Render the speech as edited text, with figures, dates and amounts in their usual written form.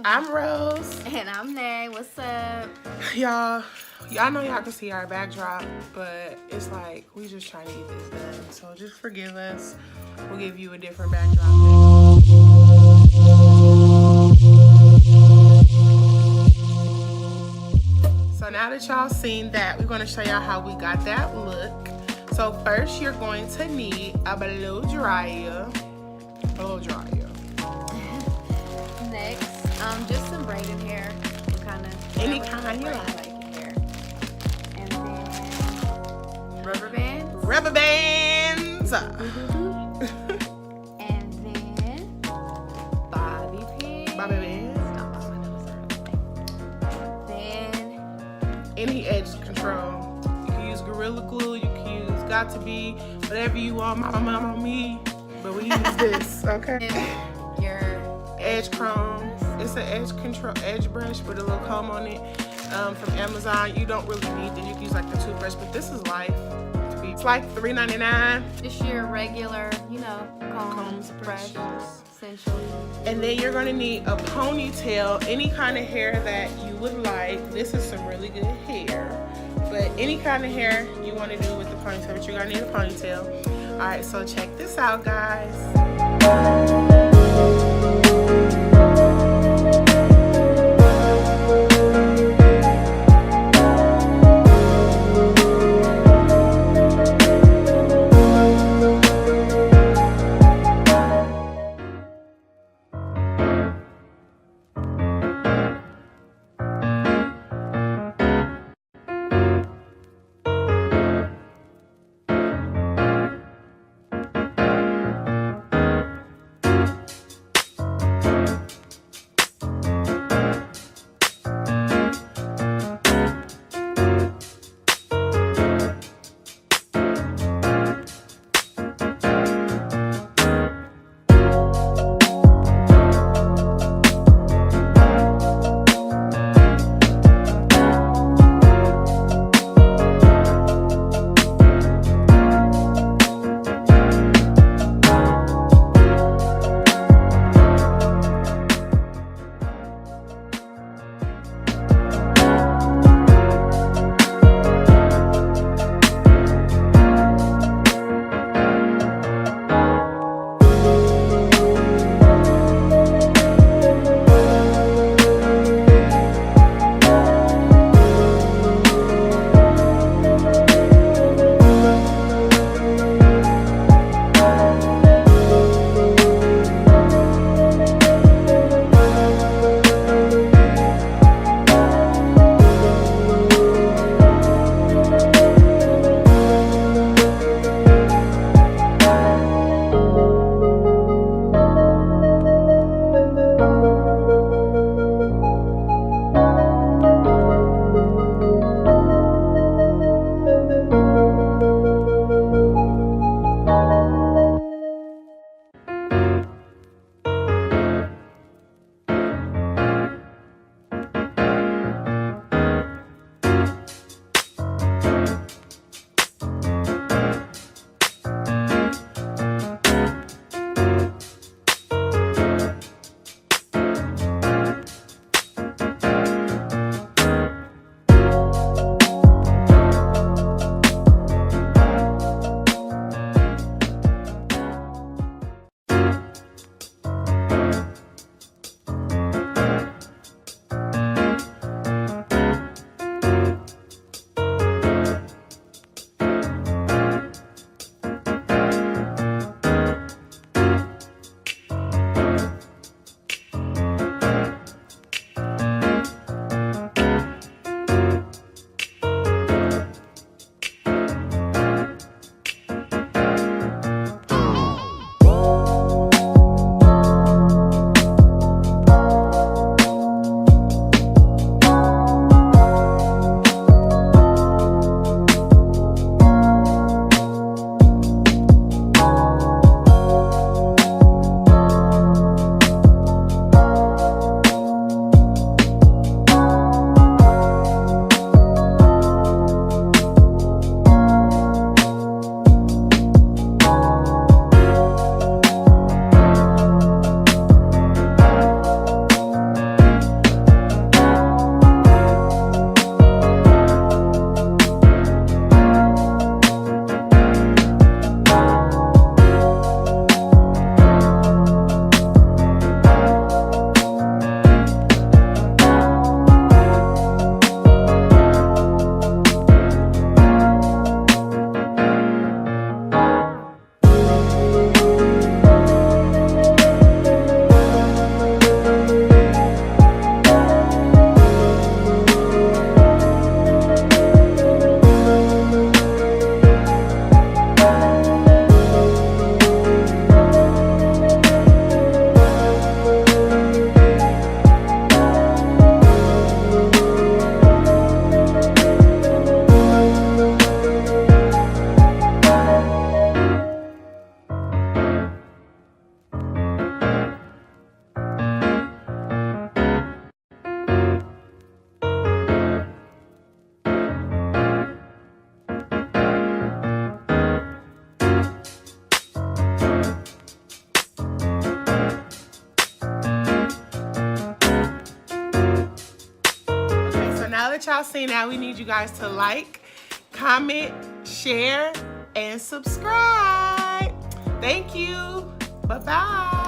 I'm Rose. And I'm Nay. What's up? Y'all know y'all can see our backdrop, but it's like we just trying to get this done. So just forgive us. We'll give you a different backdrop. So now that y'all seen that, we're going to show y'all how we got that look. So first you're going to need a blow dryer. Next, just some braided hair. Any kind you like. Hair. And then rubber bands. Rubber bands. And then bobby pins. Bobby bands. Then any edge control. You can use Gorilla Glue. You can use Got to Be, whatever you want. Mama, me. But we use this, okay? Your edge comb. It's an edge brush with a little comb on it from Amazon. You don't really need that. You can use like the toothbrush, but this is life. It's like $3.99. Just your regular, combs, brush, essentially. And then you're gonna need a ponytail, any kind of hair that you would like. This is some really good hair, but any kind of hair you want to do with the ponytail, but you're gonna need a ponytail. All right, so check this out, guys. that y'all seen that, we need you guys to like, comment, share, and subscribe. Thank you. Bye-bye.